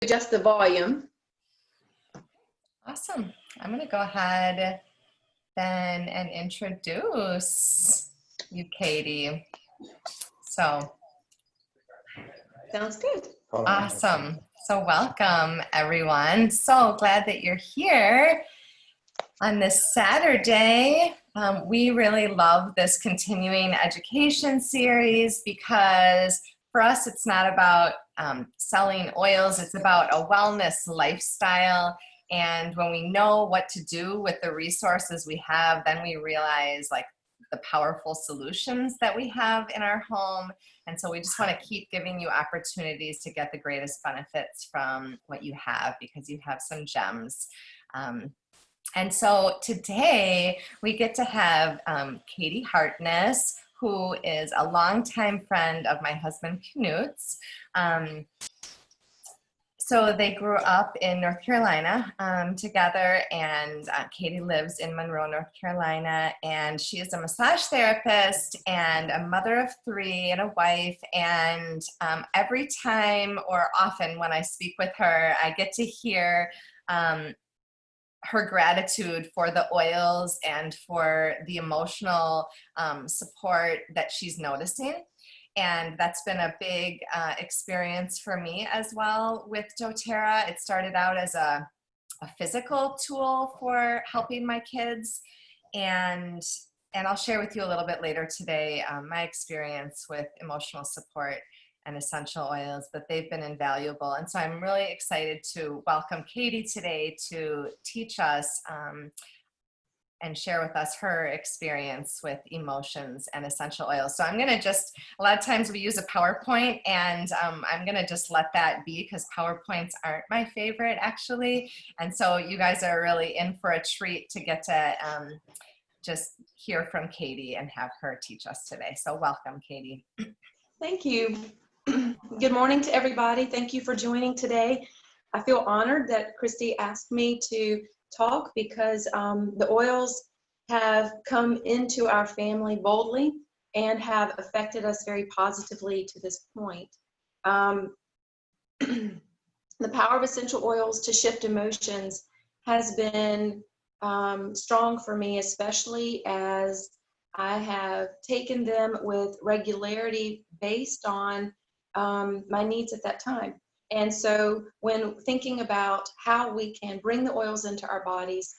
adjust the volume. Awesome. I'm going to go ahead then and introduce you, Katy. So Sounds good. awesome. So welcome, everyone. So glad that you're here on this Saturday. We really love this continuing education series because for us, it's not about selling oils. It's about a wellness lifestyle. And when we know what to do with the resources we have, then we realize like the powerful solutions that we have in our home. And so we just want to keep giving you opportunities to get the greatest benefits from what you have because you have some gems. And so today we get to have Katy Hartness, who is a longtime friend of my husband Knut's. So they grew up in North Carolina together, and Katy lives in Monroe, North Carolina, and she is a massage therapist and a mother of 3 and a wife. And every time or often when I speak with her, I get to hear her gratitude for the oils and for the emotional support that she's noticing. And that's been a big experience for me as well with Doterra. It started out as a physical tool for helping my kids. And I'll share with you a little bit later today my experience with emotional support and essential oils, but they've been invaluable. And so I'm really excited to welcome Katy today to teach us and share with us her experience with emotions and essential oils. So I'm gonna just, a lot of times we use a PowerPoint, and I'm gonna just let that be because PowerPoints aren't my favorite actually. And so you guys are really in for a treat to get to just hear from Katy and have her teach us today. So welcome, Katy. Thank you. Good morning to everybody. Thank you for joining today. I feel honored that Christy asked me to talk because the oils have come into our family boldly and have affected us very positively to this point. The power of essential oils to shift emotions has been strong for me, especially as I have taken them with regularity based on my needs at that time. And so when thinking about how we can bring the oils into our bodies,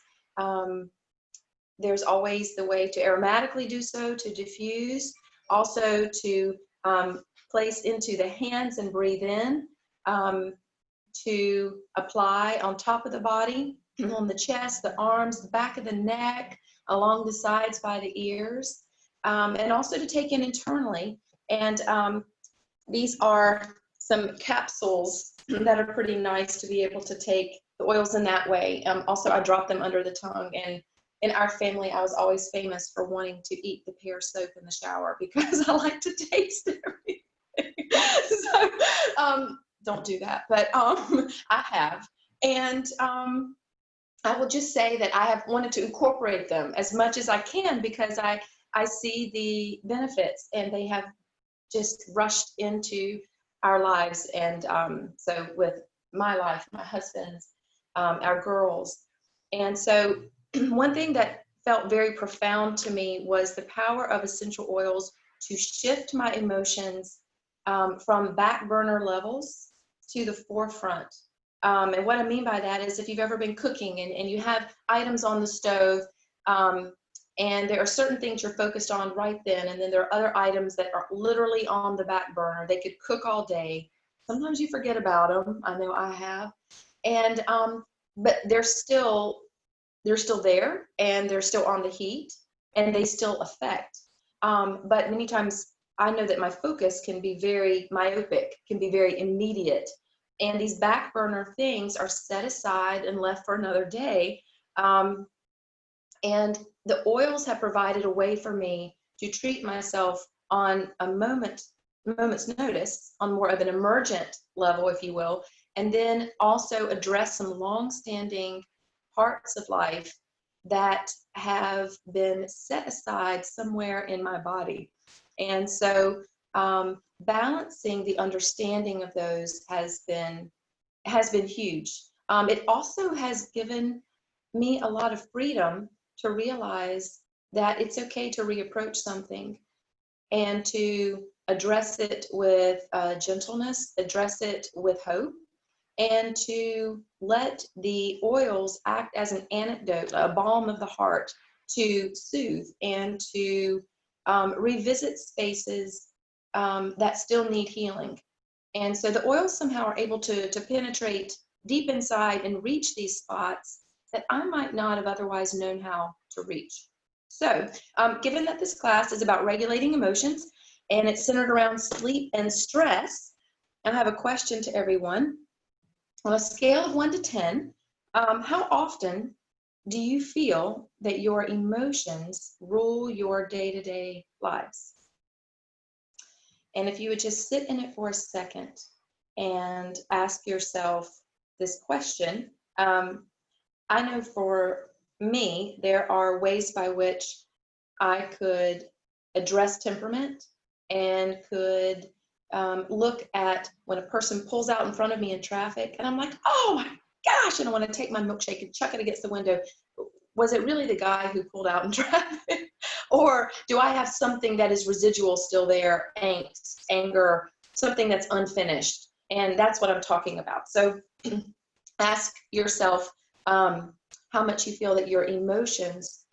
there's always the way to aromatically do so, to diffuse, also to place into the hands and breathe in, to apply on top of the body, on the chest, the arms, the back of the neck, along the sides by the ears, and also to take in internally. And these are some capsules that are pretty nice to be able to take the oils in that way. Also, I drop them under the tongue. And in our family, I was always famous for wanting to eat the pear soap in the shower because I like to taste everything. So don't do that, but I have. And I will just say that I have wanted to incorporate them as much as I can because I see the benefits, and they have just rushed into our lives. And so with my life, my husband's, our girls. And so one thing that felt very profound to me was the power of essential oils to shift my emotions from back burner levels to the forefront. And what I mean by that is if you've ever been cooking and you have items on the stove, and there are certain things you're focused on right then, and then there are other items that are literally on the back burner. They could cook all day. Sometimes you forget about them. I know I have. And but they're still there, and they're still on the heat, and they still affect. But many times I know that my focus can be very myopic, can be very immediate. And these back burner things are set aside and left for another day. And the oils have provided a way for me to treat myself on a moment's notice, on more of an emergent level, if you will, and then also address some long-standing parts of life that have been set aside somewhere in my body. And so balancing the understanding of those has been has been huge. It also has given me a lot of freedom to realize that it's okay to reapproach something and to address it with gentleness, address it with hope, and to let the oils act as an antidote, a balm of the heart to soothe and to revisit spaces that still need healing. And so the oils somehow are able to penetrate deep inside and reach these spots that I might not have otherwise known how to reach. So given that this class is about regulating emotions and it's centered around sleep and stress, I have a question to everyone. On a scale of 1 to 10, how often do you feel that your emotions rule your day-to-day lives? And if you would just sit in it for a second and ask yourself this question, I know for me, there are ways by which I could address temperament and could look at when a person pulls out in front of me in traffic and I'm like, oh my gosh, and I want to take my milkshake and chuck it against the window. Was it really the guy who pulled out in traffic? Or do I have something that is residual still there, angst, anger, something that's unfinished? And that's what I'm talking about. So ask yourself how much you feel that your emotions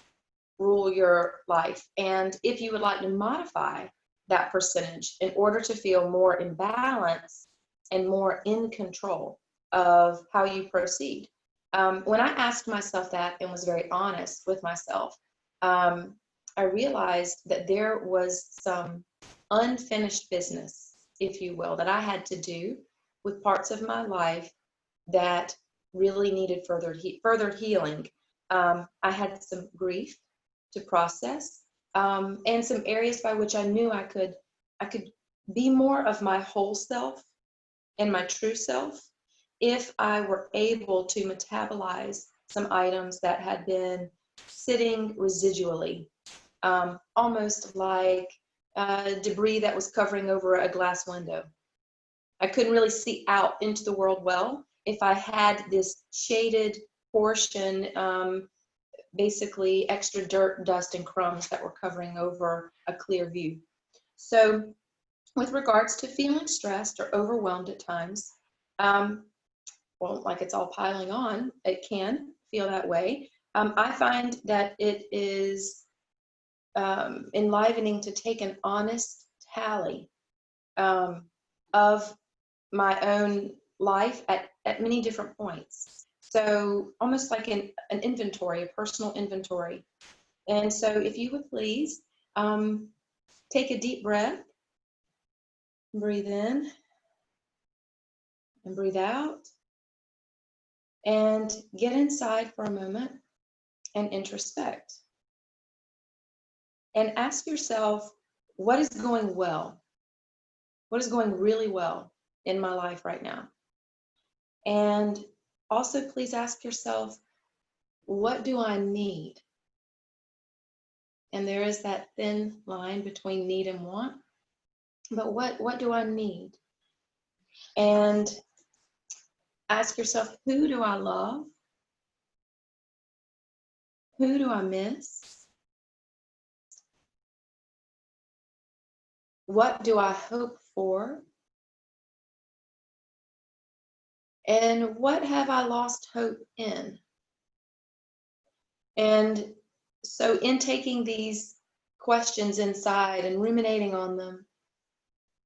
rule your life. And if you would like to modify that percentage in order to feel more in balance and more in control of how you proceed. When I asked myself that and was very honest with myself, I realized that there was some unfinished business, if you will, that I had to do with parts of my life that really needed further healing. I had some grief to process, and some areas by which I knew I could be more of my whole self and my true self if I were able to metabolize some items that had been sitting residually, almost like debris that was covering over a glass window. I couldn't really see out into the world well if I had this shaded portion, basically extra dirt, dust, and crumbs that were covering over a clear view. So with regards to feeling stressed or overwhelmed at times, well, like it's all piling on, it can feel that way. I find that it is enlivening to take an honest tally of my own life at many different points. So almost like an inventory, a personal inventory. And so if you would please take a deep breath, breathe in and breathe out, and get inside for a moment and introspect. And ask yourself, what is going well? What is going really well in my life right now? And also please ask yourself, what do I need? And there is that thin line between need and want. But what do I need? And ask yourself, who do I love? Who do I miss? What do I hope for? And what have I lost hope in? And so in taking these questions inside and ruminating on them,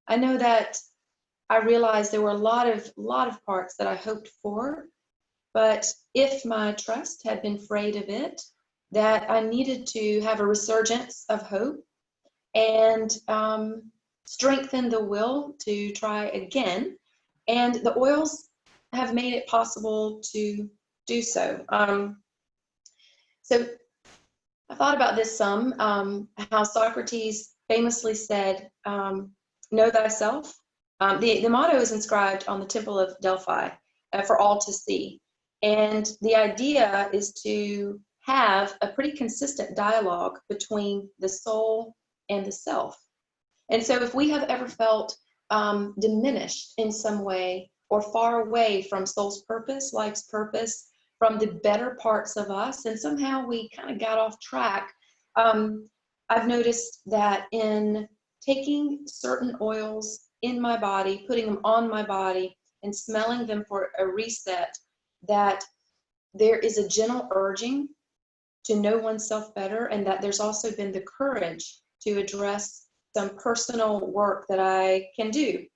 I know that I realized there were a lot of parts that I hoped for, but if my trust had been frayed a bit, that I needed to have a resurgence of hope and strengthen the will to try again. And the oils have made it possible to do so. So I thought about this some, how Socrates famously said, know thyself. The motto is inscribed on the Temple of Delphi for all to see. And the idea is to have a pretty consistent dialogue between the soul and the self. And so if we have ever felt diminished in some way or far away from soul's purpose, life's purpose, from the better parts of us, and somehow we kind of got off track. I've noticed that in taking certain oils in my body, putting them on my body, and smelling them for a reset, that there is a gentle urging to know oneself better, and that there's also been the courage to address some personal work that I can do.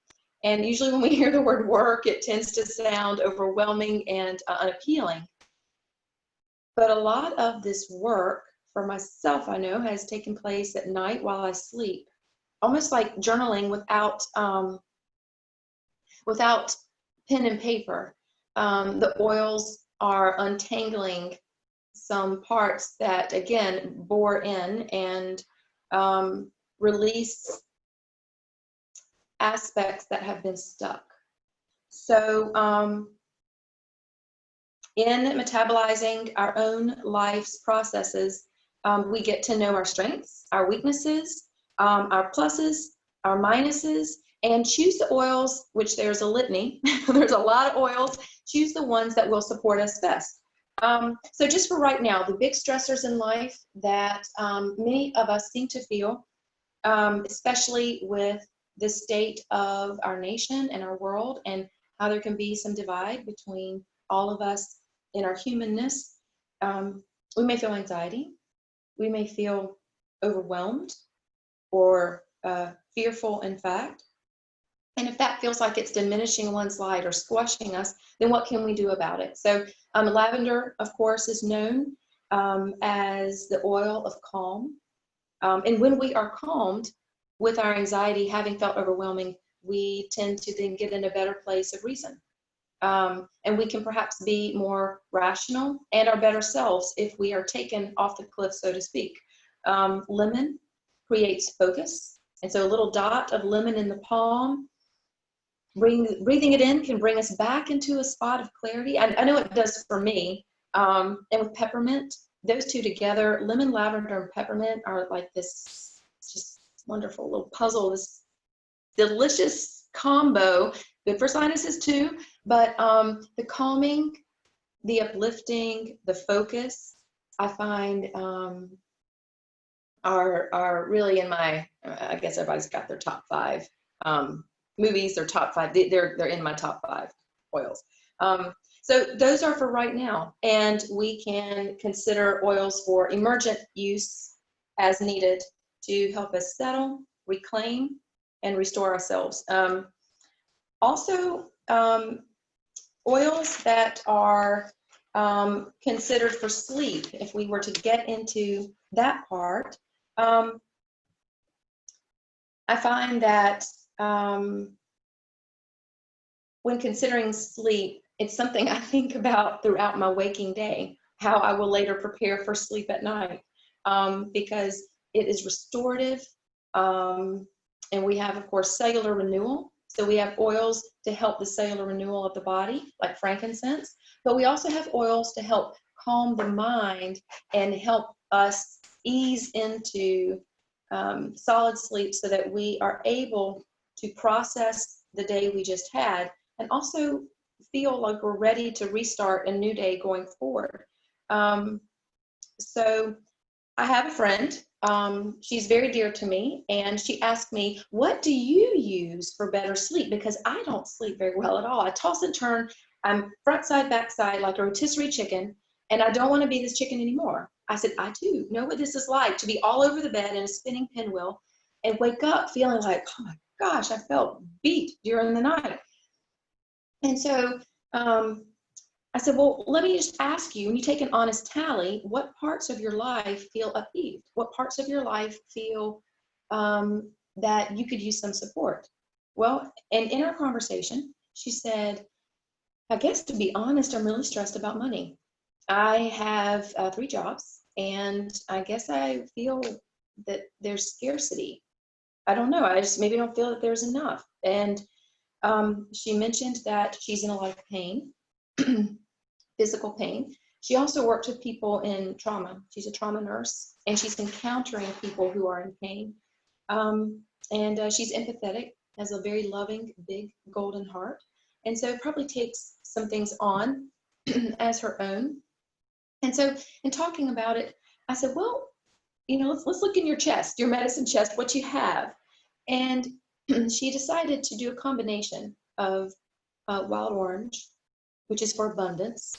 And usually when we hear the word work, it tends to sound overwhelming and unappealing. But a lot of this work for myself, I know, has taken place at night while I sleep, almost like journaling without pen and paper. The oils are untangling some parts that, again, bore in and release aspects that have been stuck. So in metabolizing our own life's processes, we get to know our strengths, our weaknesses, our pluses, our minuses, and choose the oils, which there's a litany. There's a lot of oils. Choose the ones that will support us best. So just for right now, the big stressors in life that many of us seem to feel, especially with the state of our nation and our world, and how there can be some divide between all of us in our humanness. We may feel anxiety. We may feel overwhelmed or fearful, in fact. And if that feels like it's diminishing one's light or squashing us, then what can we do about it? So lavender, of course, is known as the oil of calm. And when we are calmed with our anxiety, having felt overwhelming, we tend to then get in a better place of reason. And we can perhaps be more rational and our better selves if we are taken off the cliff, so to speak. Lemon creates focus. And so a little dot of lemon in the palm, breathing it in can bring us back into a spot of clarity. I know it does for me. And with peppermint, those two together, lemon, lavender, and peppermint are like this just wonderful little puzzle, this delicious combo, good for sinuses too, but the calming, the uplifting, the focus, I find are really in my, I guess everybody's got their top five movies, their top five, they're in my top five oils. So those are for right now, and we can consider oils for emergent use as needed to help us settle, reclaim, and restore ourselves. Also, oils that are considered for sleep, if we were to get into that part, I find that when considering sleep, it's something I think about throughout my waking day, how I will later prepare for sleep at night, because it is restorative, and we have, of course, cellular renewal. So we have oils to help the cellular renewal of the body, like frankincense, but we also have oils to help calm the mind and help us ease into solid sleep so that we are able to process the day we just had and also feel like we're ready to restart a new day going forward. So I have a friend, she's very dear to me, and she asked me, what do you use for better sleep? Because I don't sleep very well at all. I toss and turn, I'm front side, back side, like a rotisserie chicken, and I don't want to be this chicken anymore. I said, I too know what this is like, to be all over the bed in a spinning pinwheel and wake up feeling like, oh my gosh, I felt beat during the night. And so I said, well, let me just ask you, when you take an honest tally, what parts of your life feel upheaved? What parts of your life feel that you could use some support? Well, and in our conversation, she said, I guess to be honest, I'm really stressed about money. I have 3 jobs, and I guess I feel that there's scarcity. I don't know. I just maybe don't feel that there's enough. And she mentioned that she's in a lot of pain, physical pain. She also works with people in trauma. She's a trauma nurse, and she's encountering people who are in pain. And she's empathetic, has a very loving, big golden heart. And so probably takes some things on as her own. And so in talking about it, I said, well, let's look in your chest, your medicine chest, what you have. And she decided to do a combination of wild orange, which is for abundance,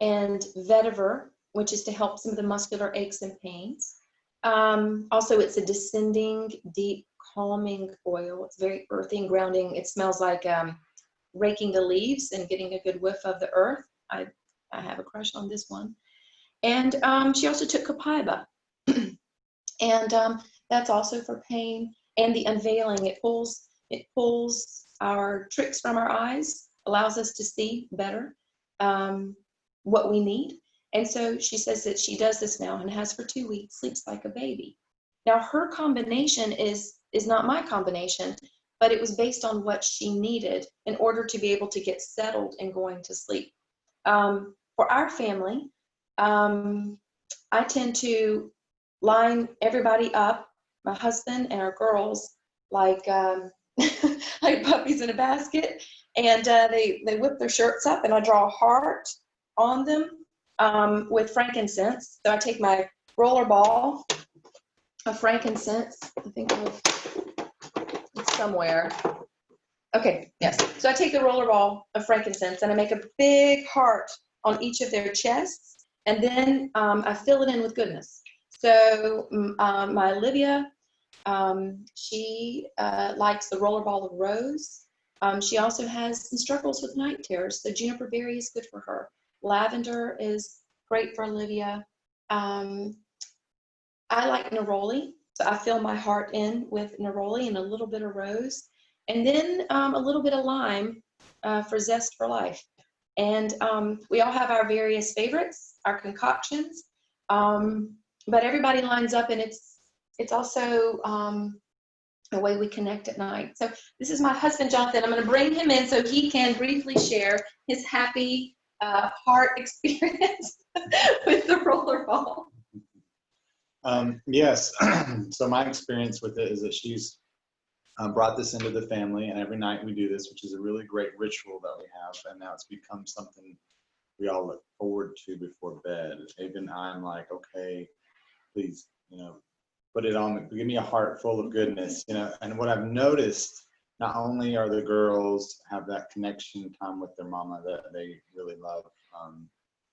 and vetiver, which is to help some of the muscular aches and pains. Also, it's a descending, deep, calming oil. It's very earthy and grounding. It smells like raking the leaves and getting a good whiff of the earth. I have a crush on this one. And she also took Copaiba. And that's also for pain. And the unveiling, it pulls our tricks from our eyes, allows us to see better what we need. And so she says that she does this now and has for 2 weeks, sleeps like a baby. Now her combination is not my combination, but it was based on what she needed in order to be able to get settled and going to sleep. For our family, I tend to line everybody up, my husband and our girls, like like puppies in a basket, and they whip their shirts up, and I draw a heart on them with frankincense. So I take my roller ball of frankincense. I think it's somewhere. Okay, yes. So I take the roller ball of frankincense and I make a big heart on each of their chests, and then I fill it in with goodness. So my Olivia, she likes the rollerball of rose. She also has some struggles with night terrors, so juniper berry is good for her. Lavender is great for Olivia. I like neroli, so I fill my heart in with neroli and a little bit of rose, and then a little bit of lime for zest for life. And we all have our various favorites, our concoctions. But everybody lines up, and it's also a way we connect at night. So this is my husband, Jonathan. I'm going to bring him in so he can briefly share his happy heart experience with the rollerball. Yes. So my experience with it is that she's brought this into the family, and every night we do this, which is a really great ritual that we have, and now it's become something we all look forward to before bed. Even I'm like, okay, please, put it on, give me a heart full of goodness, and what I've noticed, not only are the girls have that connection time with their mama that they really love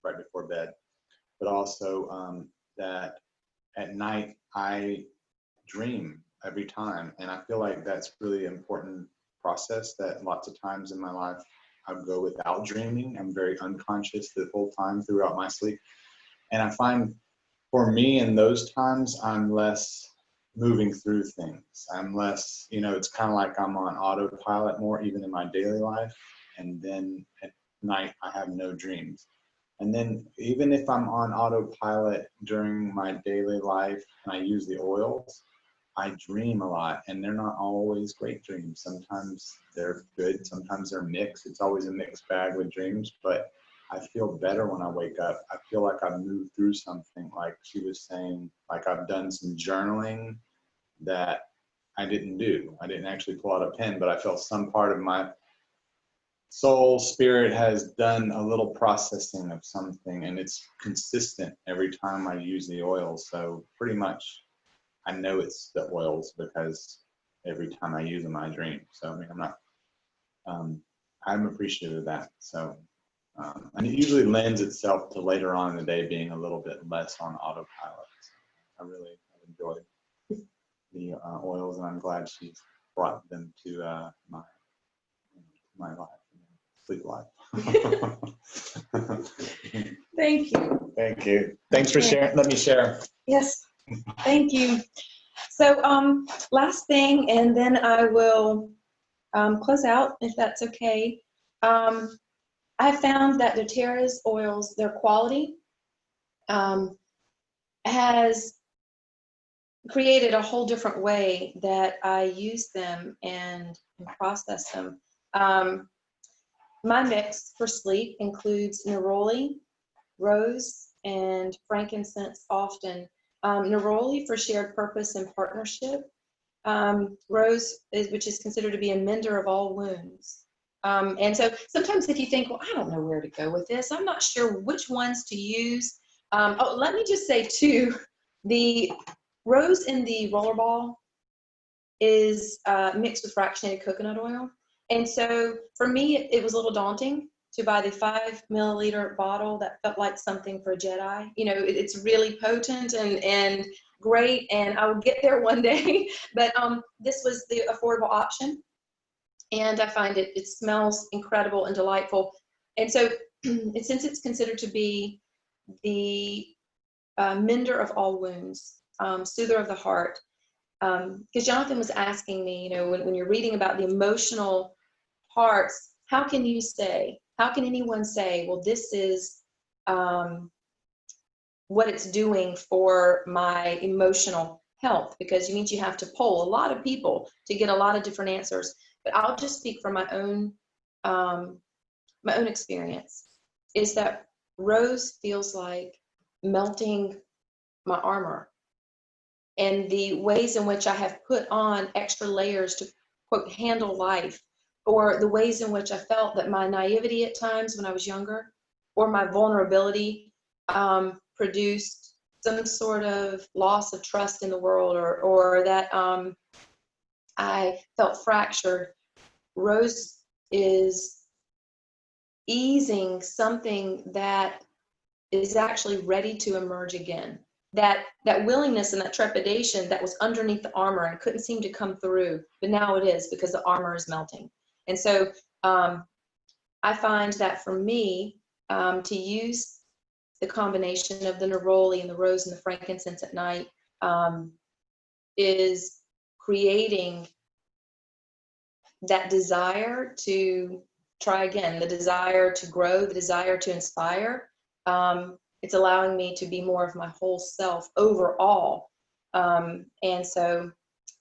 right before bed, but also that at night I dream every time, and I feel like that's really important process that lots of times in my life I go without dreaming. I'm very unconscious the whole time throughout my sleep, and I find for me in those times I'm less moving through things. I'm less, it's kind of like I'm on autopilot more even in my daily life, and then at night I have no dreams. And then even if I'm on autopilot during my daily life and I use the oils, I dream a lot, and they're not always great dreams. Sometimes they're good, sometimes they're mixed. It's always a mixed bag with dreams, but I feel better when I wake up. I feel like I've moved through something, like she was saying, like I've done some journaling that I didn't do. I didn't actually pull out a pen, but I felt some part of my soul, spirit has done a little processing of something, and it's consistent every time I use the oils. So pretty much I know it's the oils because every time I use them, I dream. So I mean, I'm appreciative of that. So, and it usually lends itself to later on in the day being a little bit less on autopilot. So I really have enjoyed the oils, and I'm glad she's brought them to my life, sleep life. Thank you. Thank you. Thanks for sharing. Let me share. Yes, thank you. So last thing, and then I will close out if that's okay. I found that Doterra's oils, their quality has created a whole different way that I use them and process them. My mix for sleep includes neroli, rose, and frankincense often. Neroli for shared purpose and partnership. Rose, which is considered to be a mender of all wounds. And so sometimes if you think, well, I don't know where to go with this, I'm not sure which ones to use. Let me just say too, the rose in the rollerball is mixed with fractionated coconut oil. And so for me, it was a little daunting to buy the 5 milliliter bottle that felt like something for a Jedi. You know, it's really potent and great, and I will get there one day. But this was the affordable option, and I find it smells incredible and delightful. And so since it's considered to be the mender of all wounds, soother of the heart, because Jonathan was asking me, you know, when you're reading about the emotional parts, how can anyone say, well, this is what it's doing for my emotional health? Because it means you have to poll a lot of people to get a lot of different answers. But I'll just speak from my own experience, is that rose feels like melting my armor. And the ways in which I have put on extra layers to, quote, handle life, or the ways in which I felt that my naivety at times when I was younger, or my vulnerability produced some sort of loss of trust in the world, or that I felt fractured. Rose is easing something that is actually ready to emerge again. That willingness and that trepidation that was underneath the armor and couldn't seem to come through, but now it is, because the armor is melting. And so I find that for me, to use the combination of the neroli and the rose and the frankincense at night is creating that desire to try again, the desire to grow, the desire to inspire. It's allowing me to be more of my whole self overall. And so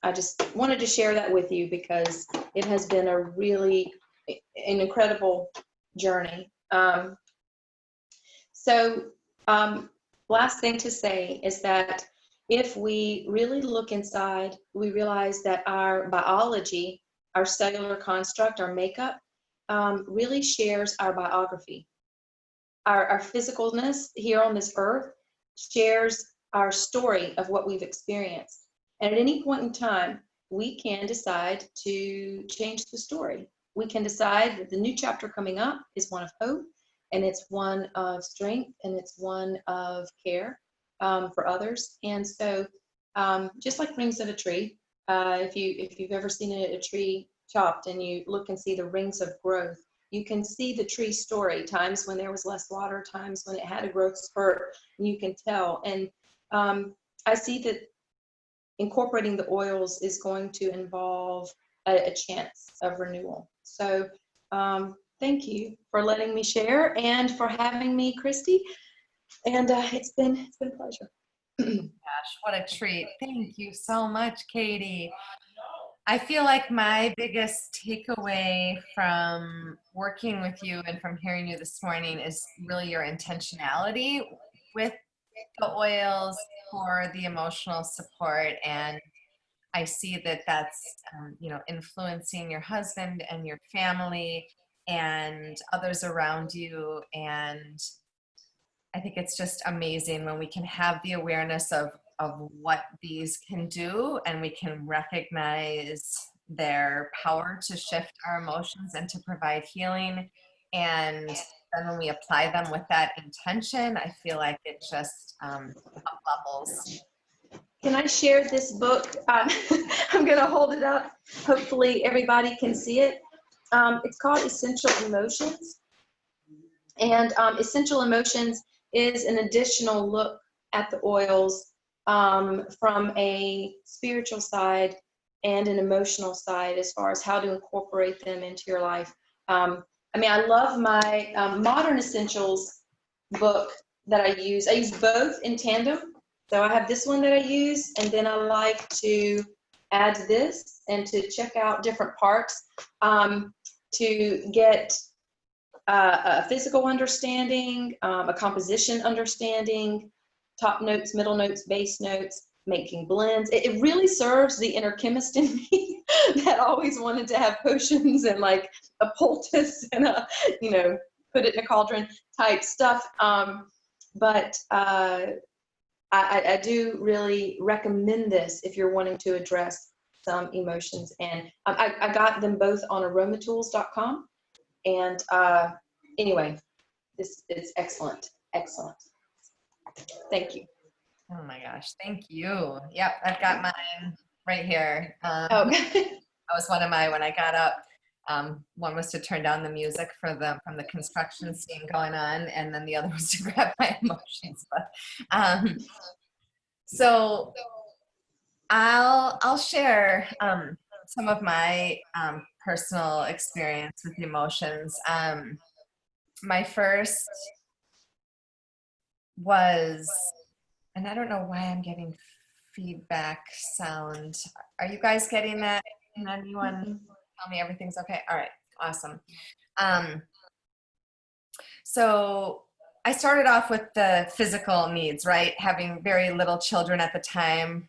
I just wanted to share that with you, because it has been an incredible journey. Last thing to say is that if we really look inside, we realize that our biology, our cellular construct, our makeup, really shares our biography. Our physicalness here on this earth shares our story of what we've experienced. And at any point in time, we can decide to change the story. We can decide that the new chapter coming up is one of hope, and it's one of strength, and it's one of care for others. And so just like rings of a tree, if you've ever seen a tree chopped and you look and see the rings of growth, you can see the tree story, times when there was less water, times when it had a growth spurt, and you can tell. And I see that incorporating the oils is going to involve a chance of renewal. So thank you for letting me share and for having me, Christy. And it's been a pleasure. Gosh, what a treat. Thank you so much, Katy. I feel like my biggest takeaway from working with you and from hearing you this morning is really your intentionality with the oils for the emotional support. And I see that that's, influencing your husband and your family and others around you. And I think it's just amazing when we can have the awareness of what these can do, and we can recognize their power to shift our emotions and to provide healing. And then when we apply them with that intention, I feel like it just up levels. Can I share this book? I'm going to hold it up. Hopefully everybody can see it. It's called Essential Emotions. And Essential Emotions is an additional look at the oils from a spiritual side and an emotional side, as far as how to incorporate them into your life. I love my Modern Essentials book that I use. I use both in tandem. So I have this one that I use, and then I like to add this and to check out different parts to get a physical understanding, a composition understanding, top notes, middle notes, base notes, making blends. It really serves the inner chemist in me that always wanted to have potions and like a poultice and a, put it in a cauldron type stuff. But I do really recommend this if you're wanting to address some emotions. And I got them both on aromatools.com. And anyway, this is excellent. Excellent. Thank you. Oh my gosh, thank you. Yep, I've got mine right here. Oh. That was one of my, when I got up, one was to turn down the music from the construction scene going on, and then the other was to grab my emotions. But so I'll share some of my personal experience with emotions. My first was, and I don't know why I'm getting feedback sound. Are you guys getting that? Can anyone tell me everything's okay? All right, awesome. So I started off with the physical needs, right? Having very little children at the time.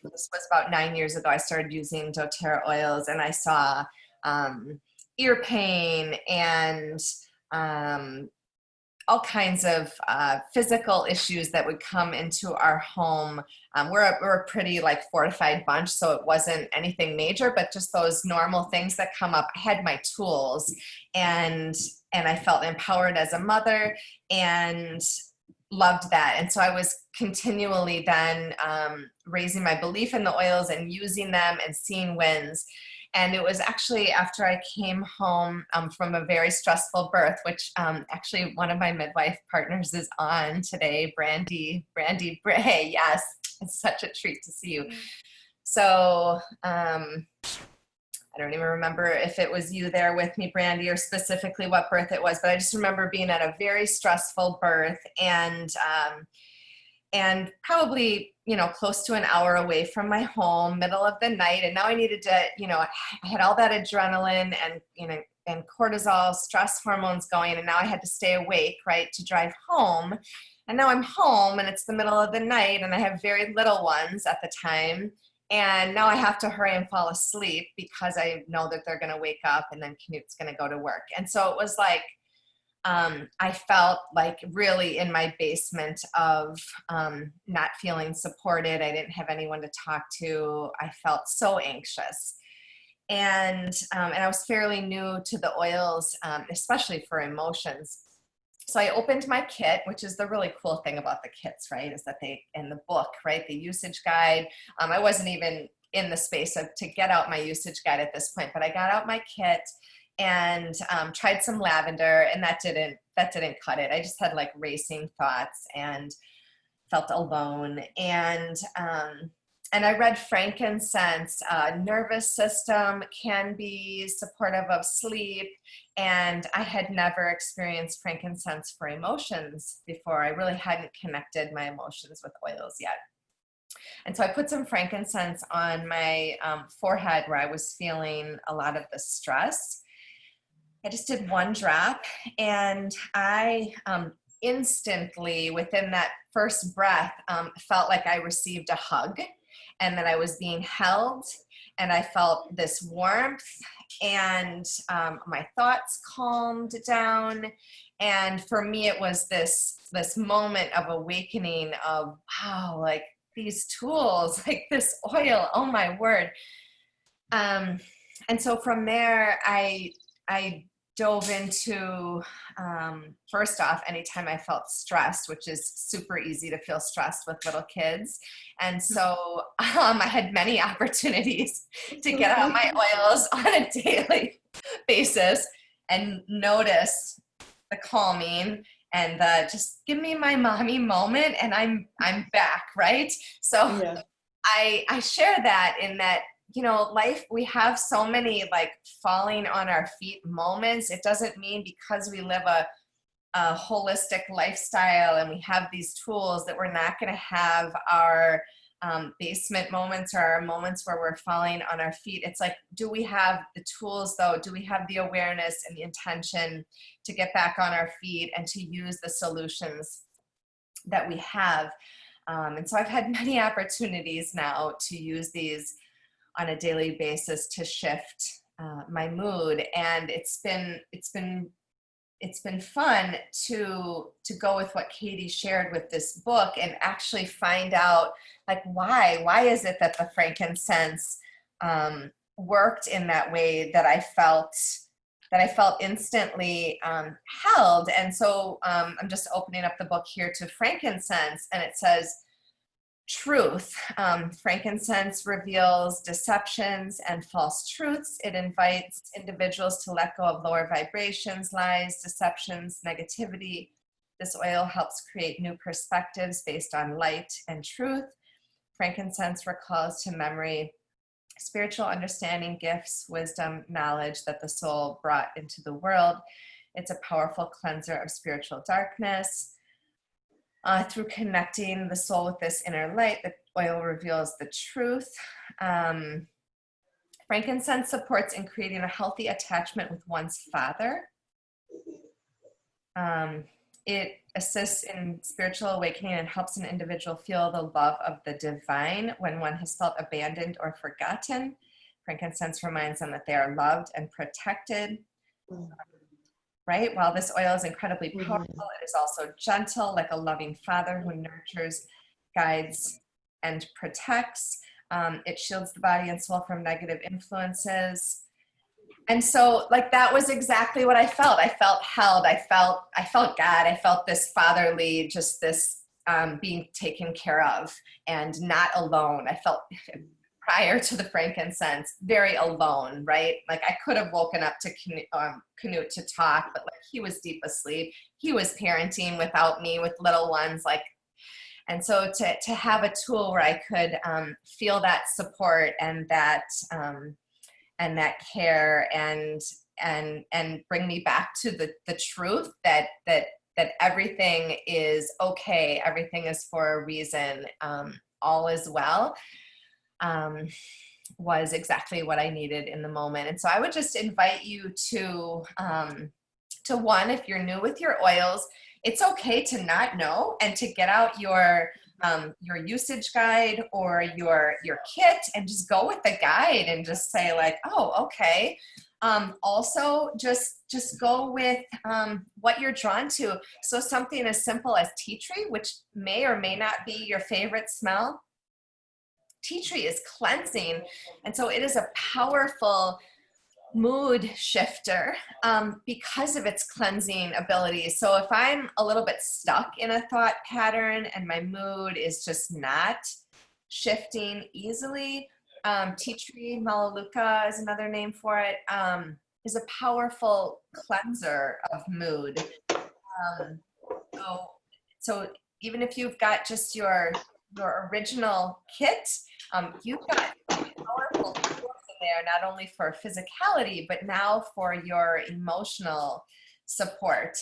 This was about 9 years ago. I started using Doterra oils, and I saw ear pain and all kinds of physical issues that would come into our home. We're a pretty like fortified bunch, so it wasn't anything major, but just those normal things that come up. I had my tools, and I felt empowered as a mother and loved that. And so I was continually then raising my belief in the oils and using them and seeing wins. And it was actually after I came home from a very stressful birth, which actually one of my midwife partners is on today, Brandy Bray. Yes, it's such a treat to see you. So I don't even remember if it was you there with me, Brandy, or specifically what birth it was, but I just remember being at a very stressful birth and probably, close to an hour away from my home, middle of the night. And now I needed to, I had all that adrenaline and, and cortisol, stress hormones going. And now I had to stay awake, right, to drive home. And now I'm home and it's the middle of the night and I have very little ones at the time. And now I have to hurry and fall asleep because I know that they're going to wake up and then Canute's going to go to work. And so it was like, I felt like really in my basement of not feeling supported. I didn't have anyone to talk to. I felt so anxious. And I was fairly new to the oils, especially for emotions. So I opened my kit, which is the really cool thing about the kits, right, is that they, in the book, right, the usage guide, I wasn't even in the space to get out my usage guide at this point, but I got out my kit and tried some lavender, and that didn't cut it. I just had like racing thoughts and felt alone. And I read frankincense, nervous system can be supportive of sleep. And I had never experienced frankincense for emotions before. I really hadn't connected my emotions with oils yet. And so I put some frankincense on my forehead where I was feeling a lot of the stress. I just did one drop, and I instantly, within that first breath, felt like I received a hug and that I was being held, and I felt this warmth, and my thoughts calmed down. And for me, it was this moment of awakening of, wow, like these tools, like this oil, oh my word. And so from there, I dove into, first off, anytime I felt stressed, which is super easy to feel stressed with little kids. And so I had many opportunities to get out my oils on a daily basis and notice the calming and just give me my mommy moment and I'm back, right? So yeah. I share that in that, life, we have so many like falling on our feet moments. It doesn't mean because we live a holistic lifestyle and we have these tools that we're not going to have our basement moments or our moments where we're falling on our feet. It's like, do we have the tools though? Do we have the awareness and the intention to get back on our feet and to use the solutions that we have? And so I've had many opportunities now to use these on a daily basis to shift my mood. And it's been fun to go with what Katy shared with this book and actually find out, like, why is it that the frankincense worked in that way, that I felt instantly held. And so I'm just opening up the book here to frankincense, and it says, truth. Frankincense reveals deceptions and false truths. It invites individuals to let go of lower vibrations, lies, deceptions, negativity. This oil helps create new perspectives based on light and truth. Frankincense recalls to memory spiritual understanding, gifts, wisdom, knowledge that the soul brought into the world. It's a powerful cleanser of spiritual darkness. Through connecting the soul with this inner light, the oil reveals the truth. Frankincense supports in creating a healthy attachment with one's father. It assists in spiritual awakening and helps an individual feel the love of the divine when one has felt abandoned or forgotten. Frankincense reminds them that they are loved and protected. Right? While this oil is incredibly powerful, it is also gentle, like a loving father who nurtures, guides, and protects. It shields the body and soul from negative influences. And so, like, that was exactly what I felt. I felt held. I felt God. I felt this fatherly, just this being taken care of and not alone. I felt, prior to the frankincense, very alone, right? Like, I could have woken up to Canute to talk, but like, he was deep asleep. He was parenting without me with little ones, like, and so to have a tool where I could feel that support and that care and bring me back to the truth that everything is okay, everything is for a reason, all is well. Was exactly what I needed in the moment. And so I would just invite you to one, if you're new with your oils, it's okay to not know, and to get out your usage guide or your kit and just go with the guide and just say, like, oh, okay. Also just go with what you're drawn to. So something as simple as tea tree, which may or may not be your favorite smell. Tea tree is cleansing, and so it is a powerful mood shifter because of its cleansing ability. So if I'm a little bit stuck in a thought pattern and my mood is just not shifting easily, tea tree, melaleuca is another name for it, is a powerful cleanser of mood. So even if you've got just your original kit, you've got powerful tools in there, not only for physicality, but now for your emotional support.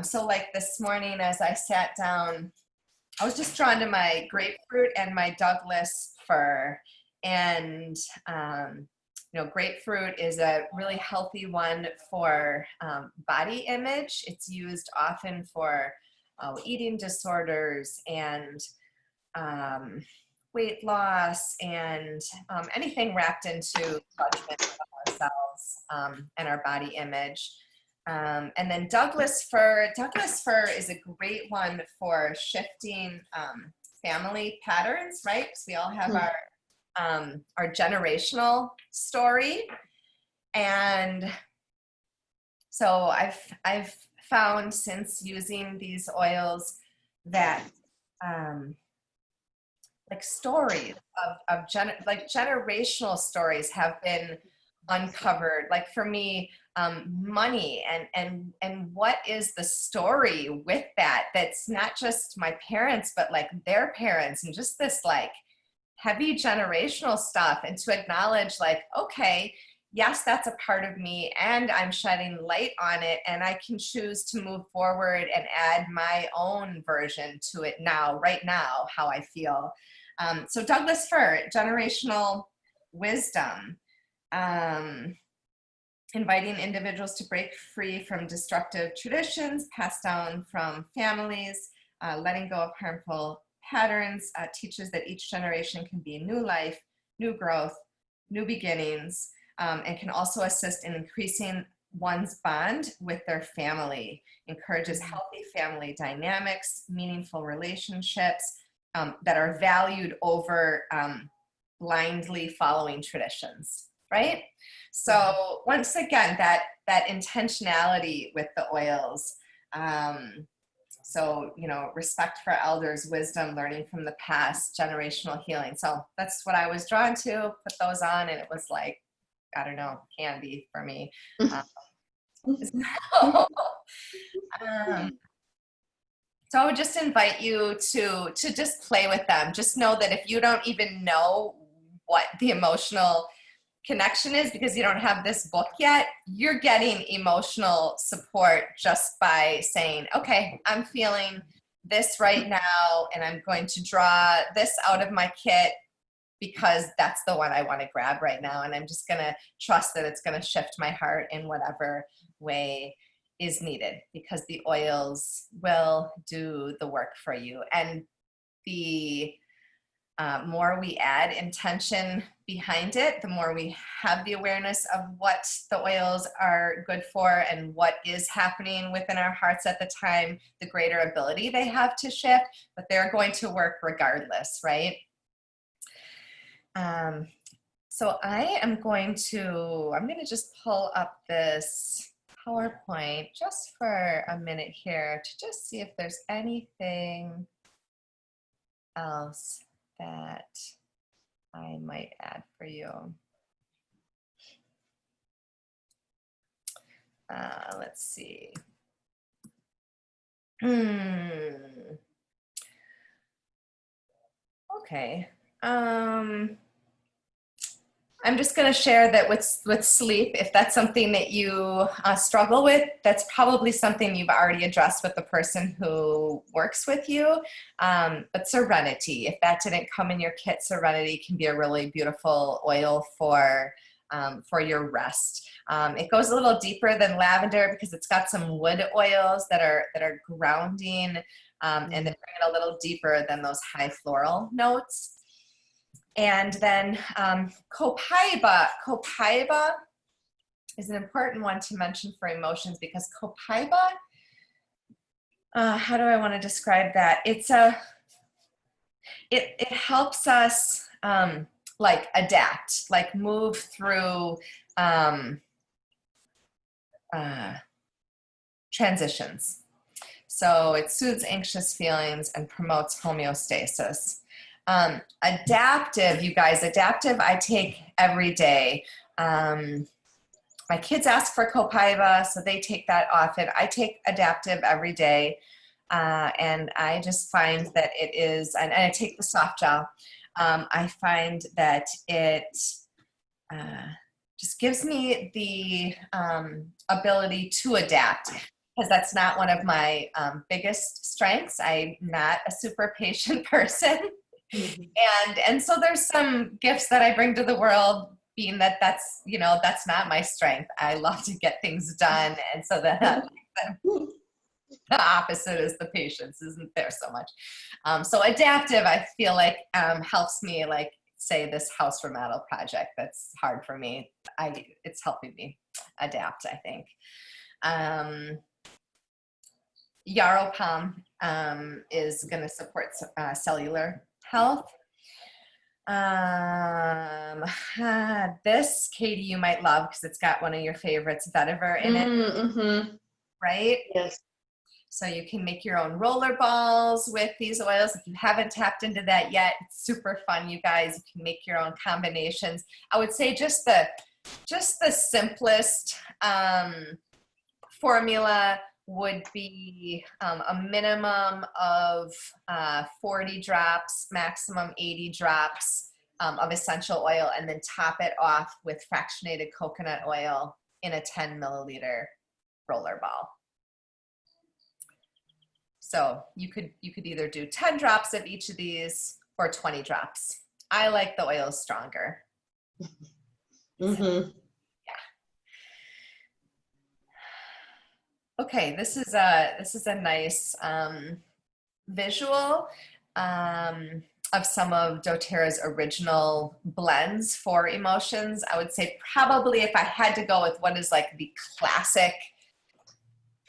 So like this morning, as I sat down, I was just drawn to my grapefruit and my Douglas fir. And, grapefruit is a really healthy one for body image. It's used often for eating disorders and weight loss and anything wrapped into judgment of ourselves and our body image. And then Douglas fir is a great one for shifting family patterns, right? Because we all have our generational story. And so I've found, since using these oils, that like stories of generational stories have been uncovered. Like for me, money and what is the story with that? That's not just my parents, but like their parents, and just this like heavy generational stuff. And to acknowledge, like, okay, yes, that's a part of me, and I'm shedding light on it, and I can choose to move forward and add my own version to it now, right now, how I feel. So Douglas fir, generational wisdom, inviting individuals to break free from destructive traditions passed down from families, letting go of harmful patterns, teaches that each generation can be new life, new growth, new beginnings, and can also assist in increasing one's bond with their family, encourages healthy family dynamics, meaningful relationships that are valued over blindly following traditions, right? So once again, that intentionality with the oils. So, respect for elders, wisdom, learning from the past, generational healing. So that's what I was drawn to, put those on, and it was like, I don't know, candy for me. So, so I would just invite you to just play with them. Just know that if you don't even know what the emotional connection is because you don't have this book yet, you're getting emotional support just by saying, okay, I'm feeling this right now, and I'm going to draw this out of my kit because that's the one I want to grab right now. And I'm just going to trust that it's going to shift my heart in whatever way is needed, because the oils will do the work for you. And the more we add intention behind it, the more we have the awareness of what the oils are good for and what is happening within our hearts at the time, the greater ability they have to shift, but they're going to work regardless, right? So I'm going to just pull up this PowerPoint just for a minute here to just see if there's anything else that I might add for you. Let's see. Okay. I'm just going to share that with sleep, if that's something that you struggle with, that's probably something you've already addressed with the person who works with you. But serenity, if that didn't come in your kit, serenity can be a really beautiful oil for your rest. It goes a little deeper than lavender because it's got some wood oils that are grounding, and they bring it a little deeper than those high floral notes. And then Copaiba. Copaiba is an important one to mention for emotions because Copaiba, how do I want to describe that? It helps us like adapt, like move through transitions. So it soothes anxious feelings and promotes homeostasis. Adaptive, you guys, adaptive I take every day. My kids ask for Copaiba, so they take that often. I take adaptive every day, and I just find that it is, and I take the soft gel. I find that it just gives me the ability to adapt, because that's not one of my biggest strengths. I'm not a super patient person. And so there's some gifts that I bring to the world, being that's not my strength. I love to get things done. And so the opposite is the patience isn't there so much. So adaptive, I feel like helps me, like say this house remodel project that's hard for me. It's helping me adapt, I think. Yarrow Palm is going to support cellular health. This, Katy, you might love because it's got one of your favorites, vetiver, in it, right? Yes. So you can make your own roller balls with these oils. If you haven't tapped into that yet, it's super fun, you guys. You can make your own combinations. I would say just the simplest formula would be a minimum of 40 drops, maximum 80 drops of essential oil, and then top it off with fractionated coconut oil in a 10 milliliter roller ball. So you could either do 10 drops of each of these or 20 drops. I like the oils stronger. Mm-hmm. Okay, this is a nice visual. of some of Doterra's original blends for emotions. I would say probably if I had to go with what is like the classic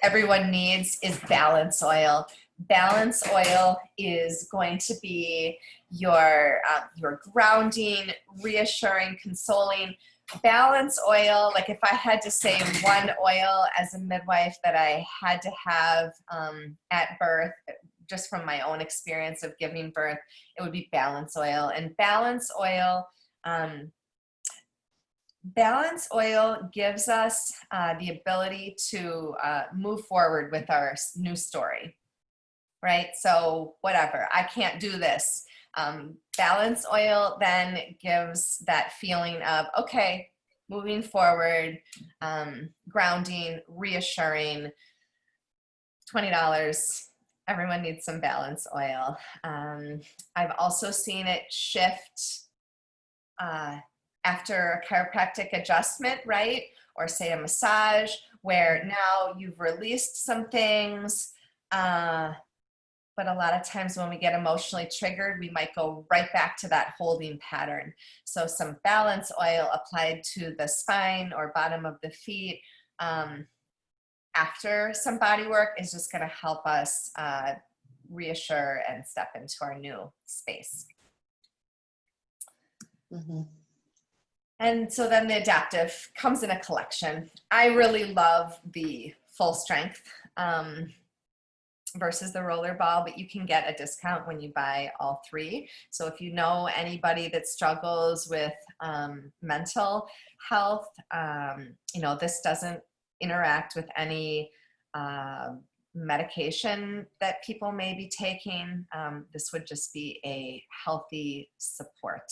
everyone needs is balance oil. Balance oil is going to be your grounding, reassuring, consoling. Balance oil, like if I had to say one oil as a midwife that I had to have at birth, just from my own experience of giving birth, it would be balance oil. And balance oil gives us the ability to move forward with our new story, right? So whatever, I can't do this. Balance oil then gives that feeling of, okay, moving forward, grounding, reassuring. $20. Everyone needs some balance oil. I've also seen it shift after a chiropractic adjustment, right? Or say a massage, where now you've released some things. But a lot of times when we get emotionally triggered, we might go right back to that holding pattern. So some balance oil applied to the spine or bottom of the feet after some body work is just going to help us reassure and step into our new space. Mm-hmm. And so then the adaptive comes in a collection. I really love the full strength versus the roller ball, but you can get a discount when you buy all three. So if you know anybody that struggles with mental health, this doesn't interact with any medication that people may be taking. This would just be a healthy support.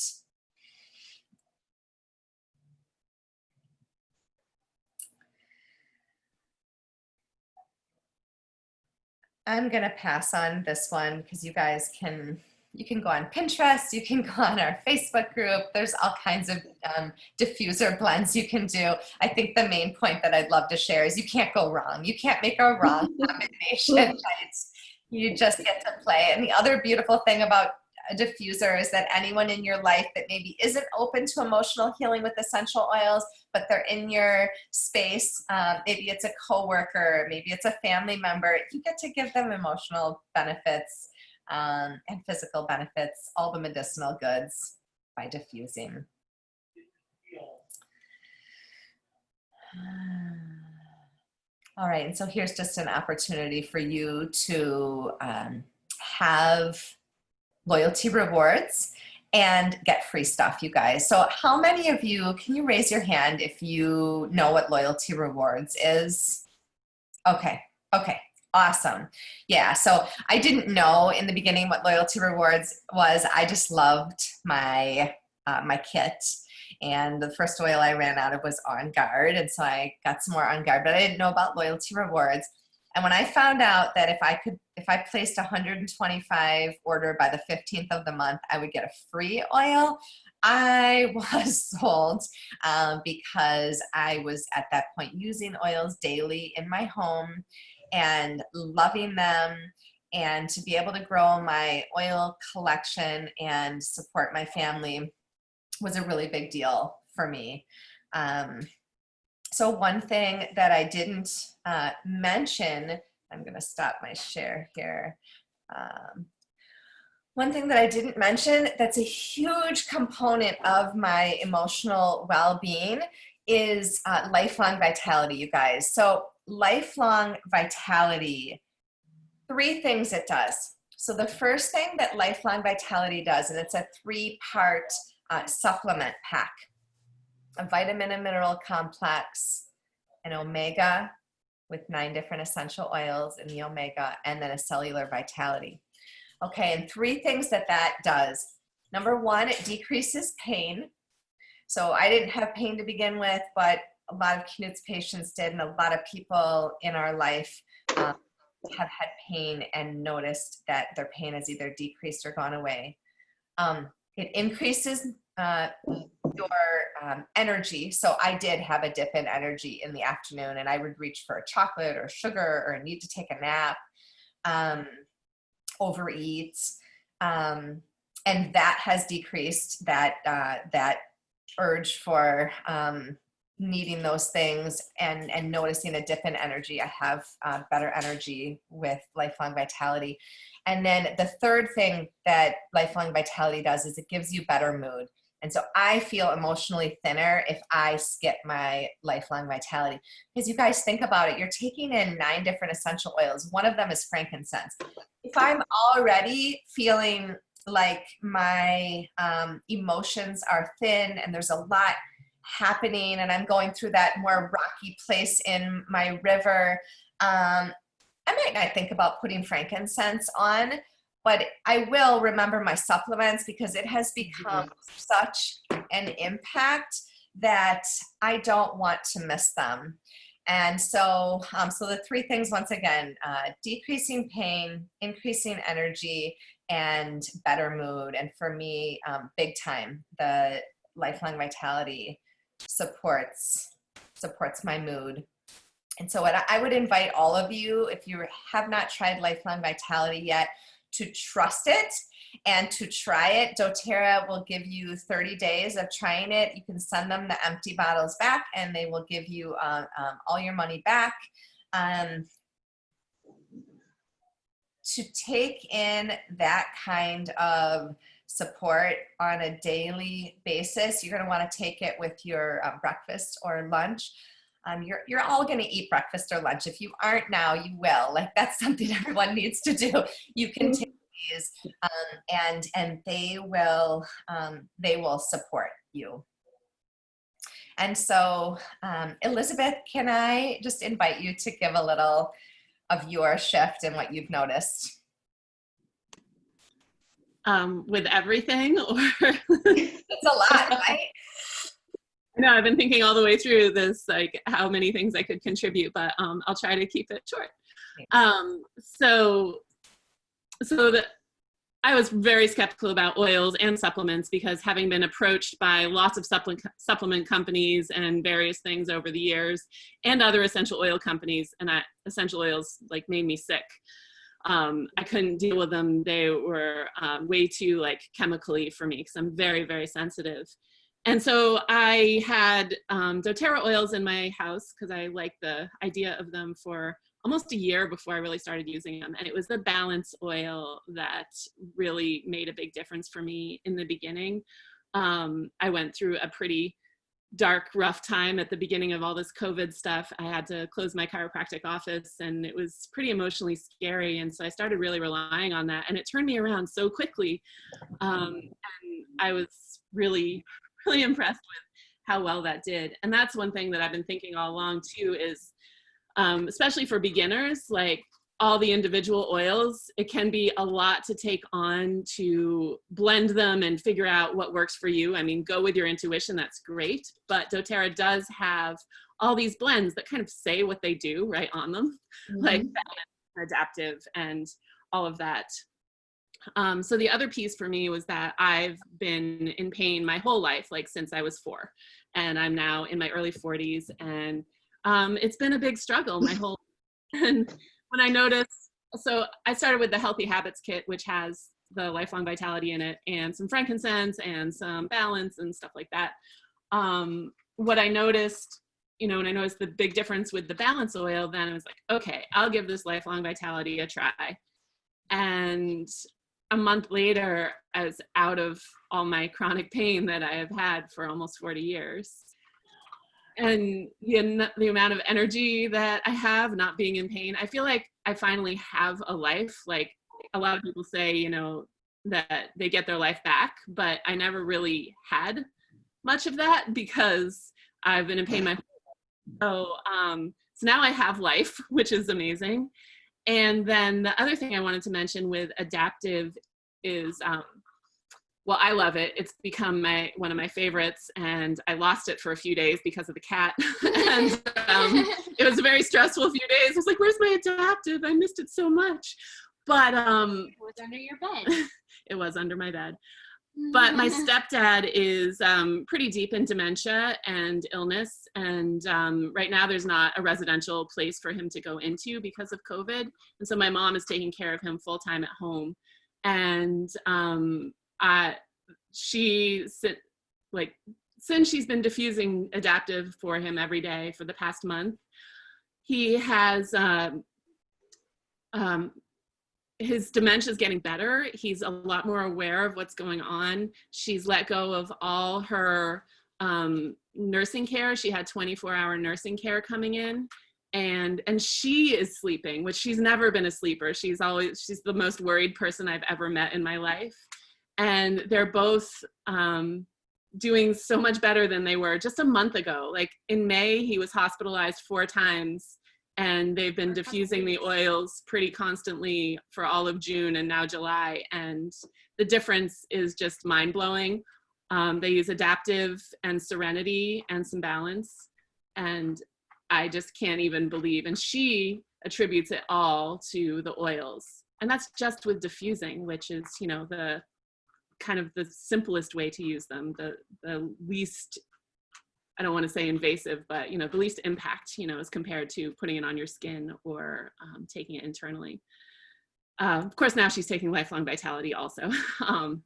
I'm gonna pass on this one because you guys you can go on Pinterest, you can go on our Facebook group. There's all kinds of diffuser blends you can do. I think the main point that I'd love to share is you can't go wrong. You can't make a wrong combination. Right? You just get to play. And the other beautiful thing about a diffuser is that anyone in your life that maybe isn't open to emotional healing with essential oils, but they're in your space, maybe it's a coworker, maybe it's a family member, you get to give them emotional benefits and physical benefits, all the medicinal goods by diffusing. All right, and so here's just an opportunity for you to have loyalty rewards and get free stuff, you guys. So how many of you, can you raise your hand if you know what loyalty rewards is? Okay, awesome. Yeah, so I didn't know in the beginning what loyalty rewards was. I just loved my kit. And the first oil I ran out of was On Guard. And so I got some more On Guard, but I didn't know about loyalty rewards. And when I found out that if I placed 125 order by the 15th of the month, I would get a free oil, I was sold because I was at that point using oils daily in my home and loving them. And to be able to grow my oil collection and support my family was a really big deal for me. So one thing that I didn't mention, I'm going to stop my share here. One thing that I didn't mention that's a huge component of my emotional well-being is lifelong vitality, you guys. So lifelong vitality, 3 things it does. So the first thing that lifelong vitality does, and it's a 3-part supplement pack, a vitamin and mineral complex, an omega with 9 different essential oils in the omega, and then a cellular vitality. Okay, and 3 things that does. Number 1, it decreases pain. So I didn't have pain to begin with, but a lot of Knut's patients did, and a lot of people in our life have had pain and noticed that their pain has either decreased or gone away. It increases your energy. So I did have a dip in energy in the afternoon, and I would reach for a chocolate or sugar or need to take a nap, overeat. And and that has decreased that urge for needing those things and noticing a dip in energy. I have better energy with Lifelong Vitality. And then the third thing that Lifelong Vitality does is it gives you better mood. And so I feel emotionally thinner if I skip my Lifelong Vitality. Because you guys think about it, you're taking in 9 different essential oils. One of them is frankincense. If I'm already feeling like my emotions are thin and there's a lot happening and I'm going through that more rocky place in my river, I might not think about putting frankincense on, but I will remember my supplements because it has become such an impact that I don't want to miss them. And so, so the 3 things, once again, decreasing pain, increasing energy, and better mood. And for me, big time, the Lifelong Vitality supports my mood. And so what I would invite all of you, if you have not tried Lifelong Vitality yet, to trust it and to try it. Doterra will give you 30 days of trying it. You can send them the empty bottles back and they will give you all your money back. To take in that kind of support on a daily basis, you're going to want to take it with your breakfast or lunch. You're all going to eat breakfast or lunch. If you aren't now, you will. Like, that's something everyone needs to do. You can take these, and they will support you. And so, Elizabeth, can I just invite you to give a little of your shift and what you've noticed? With everything, or It's a lot, right? No, I've been thinking all the way through this, like how many things I could contribute, but I'll try to keep it short. I was very skeptical about oils and supplements because having been approached by lots of supplement companies and various things over the years, and other essential oil companies, and essential oils like made me sick. I couldn't deal with them. They were way too like chemically for me because I'm very, very sensitive. And so I had doTERRA oils in my house because I liked the idea of them for almost a year before I really started using them. And it was the balance oil that really made a big difference for me in the beginning. I went through a pretty dark, rough time at the beginning of all this COVID stuff. I had to close my chiropractic office and it was pretty emotionally scary. And so I started really relying on that and it turned me around so quickly. And I was really impressed with how well that did. And that's one thing that I've been thinking all along too is, especially for beginners, like all the individual oils, it can be a lot to take on to blend them and figure out what works for you. I mean, go with your intuition, that's great. But doTERRA does have all these blends that kind of say what they do right on them, like adaptive and all of that. So the other piece for me was that I've been in pain my whole life, like since I was 4, and I'm now in my early 40s, and it's been a big struggle my whole. And when I noticed, so I started with the Healthy Habits Kit, which has the Lifelong Vitality in it, and some frankincense and some balance and stuff like that. What I noticed, when I noticed the big difference with the balance oil, then I was like, okay, I'll give this Lifelong Vitality a try. And a month later, I was out of all my chronic pain that I have had for almost 40 years. And the amount of energy that I have not being in pain, I feel like I finally have a life. Like a lot of people say, that they get their life back, but I never really had much of that because I've been in pain my whole life. So now I have life, which is amazing. And then the other thing I wanted to mention with adaptive is, well, I love it. It's become one of my favorites, and I lost it for a few days because of the cat. And it was a very stressful few days. I was like, where's my adaptive? I missed it so much. But it was under your bed. It was under my bed. But my stepdad is pretty deep in dementia and illness. And right now there's not a residential place for him to go into because of COVID. And so my mom is taking care of him full time at home. And Since she's been diffusing adaptive for him every day for the past month, he has his dementia is getting better. He's a lot more aware of what's going on. She's let go of all her nursing care. She had 24-hour nursing care coming in, and she is sleeping, which she's never been a sleeper. She's the most worried person I've ever met in my life. And they're both doing so much better than they were just a month ago. Like in May, he was hospitalized 4 times, and they've been diffusing the oils pretty constantly for all of June and now July. And the difference is just mind-blowing. They use adaptive and serenity and some balance. And I just can't even believe. And she attributes it all to the oils. And that's just with diffusing, which is, the kind of the simplest way to use them, the least, I don't want to say invasive, but the least impact, as compared to putting it on your skin or taking it internally. Of course, now she's taking Lifelong Vitality also. And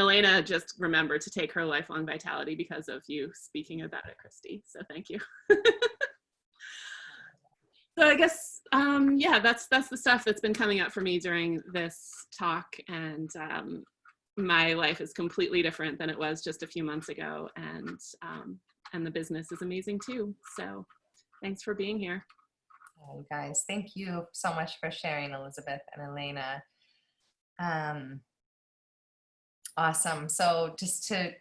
Elena just remembered to take her Lifelong Vitality because of you speaking about it, Christy. So thank you. So I guess, that's the stuff that's been coming up for me during this talk. And my life is completely different than it was just a few months ago. And the business is amazing too. So thanks for being here. Oh, you guys, thank you so much for sharing, Elizabeth and Elena. Awesome. So just to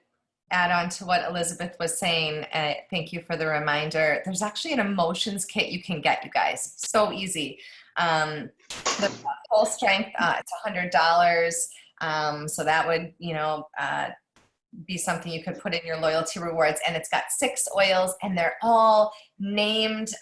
add on to what Elizabeth was saying, thank you for the reminder. There's actually an emotions kit you can get, you guys. So easy. The full strength, it's $100. So that would, be something you could put in your loyalty rewards. And it's got 6 oils, and they're all named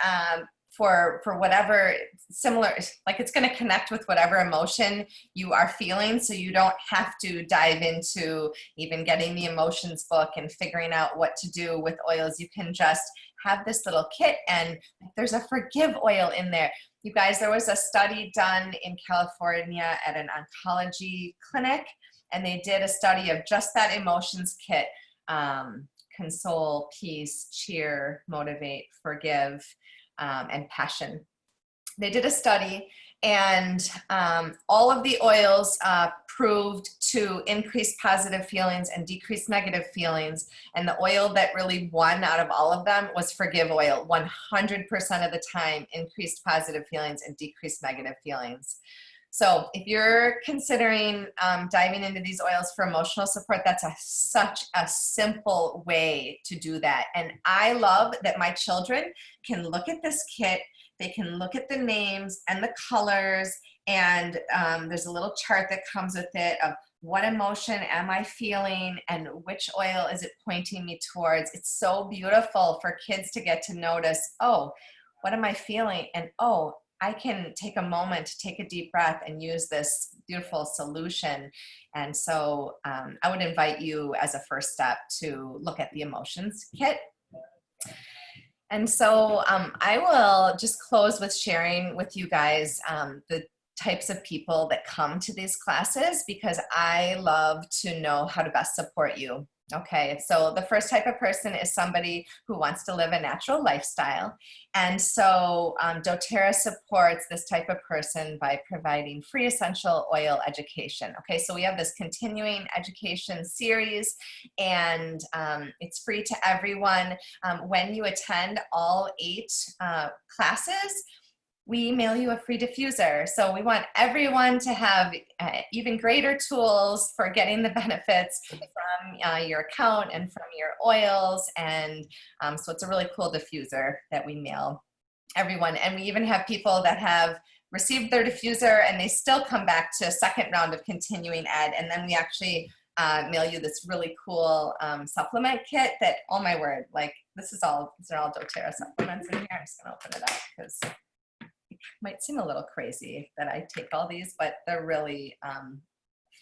for whatever similar, like it's going to connect with whatever emotion you are feeling. So you don't have to dive into even getting the emotions book and figuring out what to do with oils. You can just have this little kit, and there's a forgive oil in there. You guys, there was a study done in California at an oncology clinic, and they did a study of just that emotions kit, console, peace, cheer, motivate, forgive, and passion. They did a study, and all of the oils proved to increase positive feelings and decrease negative feelings. And the oil that really won out of all of them was forgive oil. 100% of the time increased positive feelings and decreased negative feelings. So if you're considering diving into these oils for emotional support, that's such a simple way to do that. And I love that my children can look at this kit, they can look at the names and the colors, and there's a little chart that comes with it of what emotion am I feeling and which oil is it pointing me towards. It's so beautiful for kids to get to notice, oh, what am I feeling? And oh, I can take a moment to take a deep breath and use this beautiful solution. And so I would invite you as a first step to look at the emotions kit. And so I will just close with sharing with you guys the types of people that come to these classes, because I love to know how to best support you. Okay, so the first type of person is somebody who wants to live a natural lifestyle. And so Doterra supports this type of person by providing free essential oil education. Okay, so we have this continuing education series, and it's free to everyone. When you attend all 8 classes, we email you a free diffuser. So we want everyone to have even greater tools for getting the benefits from your account and from your oils. And so it's a really cool diffuser that we mail everyone. And we even have people that have received their diffuser and they still come back to a second round of continuing ed. And then we actually mail you this really cool supplement kit that, oh my word, like these are all Doterra supplements in here. I'm just gonna open it up because might seem a little crazy that I take all these, but they're really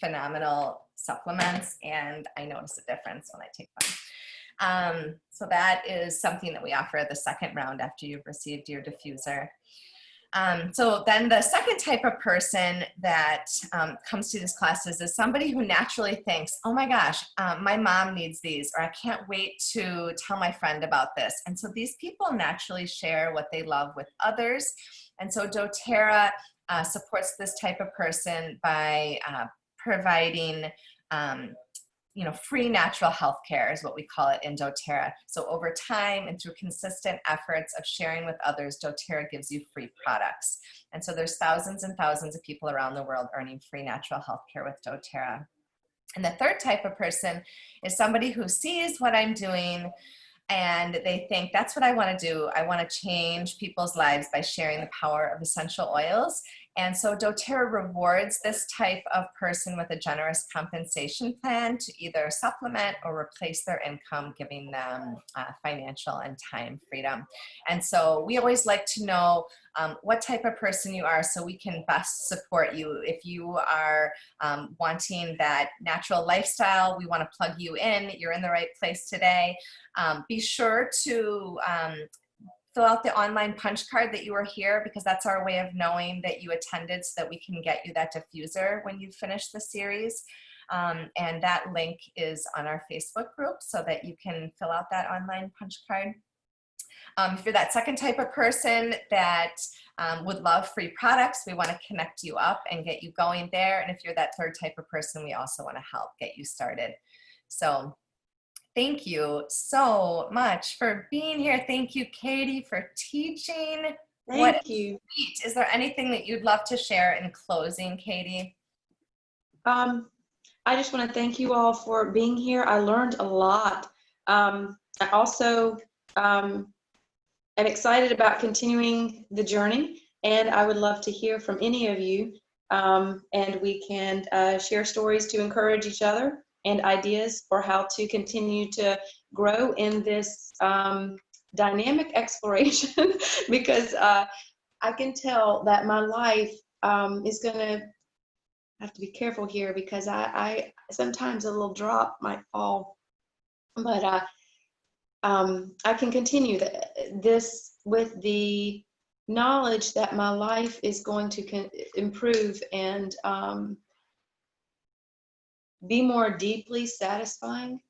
phenomenal supplements, and I notice a difference when I take them. So that is something that we offer at the second round after you've received your diffuser. So then the second type of person that comes to these classes is somebody who naturally thinks, oh my gosh, my mom needs these, or I can't wait to tell my friend about this. And so these people naturally share what they love with others. And so doTERRA supports this type of person by providing free natural health care is what we call it in doTERRA. So over time and through consistent efforts of sharing with others, doTERRA gives you free products. And so there's thousands and thousands of people around the world earning free natural health care with doTERRA. And the third type of person is somebody who sees what I'm doing and they think, that's what I want to do. I want to change people's lives by sharing the power of essential oils. And so doTERRA rewards this type of person with a generous compensation plan to either supplement or replace their income, giving them financial and time freedom. And so we always like to know what type of person you are so we can best support you. If you are wanting that natural lifestyle, we want to plug you in. You're in the right place today. Be sure to fill out the online punch card that you were here, because that's our way of knowing that you attended so that we can get you that diffuser when you finish the series. And that link is on our Facebook group so that you can fill out that online punch card. If you're that second type of person that would love free products, we want to connect you up and get you going there. And if you're that third type of person, we also want to help get you started. So thank you so much for being here. Thank you, Katy, for teaching. Thank you. Sweet. Is there anything that you'd love to share in closing, Katy? I just want to thank you all for being here. I learned a lot. I also am excited about continuing the journey, and I would love to hear from any of you, and we can share stories to encourage each other and ideas for how to continue to grow in this dynamic exploration, because I can tell that my life is going to have to be careful here, because I sometimes a little drop might fall, but I can continue this with the knowledge that my life is going to improve and be more deeply satisfying.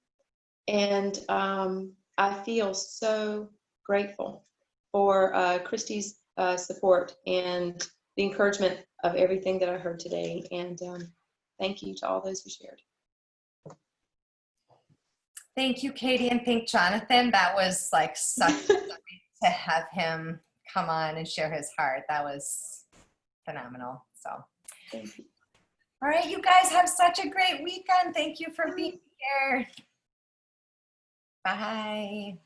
And I feel so grateful for Christy's support and the encouragement of everything that I heard today. And thank you to all those who shared. Thank you, Katy, and thank Jonathan. That was like such a treat to have him come on and share his heart. That was phenomenal. So Thank you. all right, you guys have such a great weekend. Thank you for being here. Bye.